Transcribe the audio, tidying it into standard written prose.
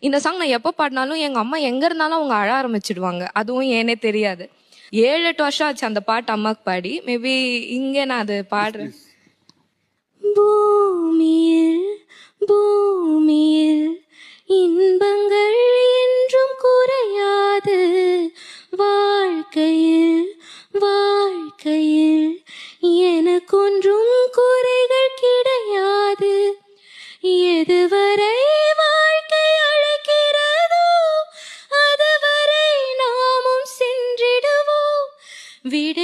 இந்த சாங் நான் எப்போ பாடினாலும் எங்க அம்மா எங்க இருந்தாலும் அவங்க அழ ஆரம்பிச்சிடுவாங்க. அதுவும் ஏனே தெரியாது. 7-8 வருஷம் ஆச்சு அந்த பாட்டு அம்மாக்கு பாடி. மேபி இங்க நான் அது பாடுறேன். பூமியில் பூமியில் இன்பங்கள் என்றும் குறையாது, வாழ்க்கையில் வாழ்க்கையில் எனக்கொன்றும் குறைகள் கிடையாது. எதுவரை வாழ்க்கை அழைக்கிறதோ அதுவரை நாமும் சென்றிடுவோம். விட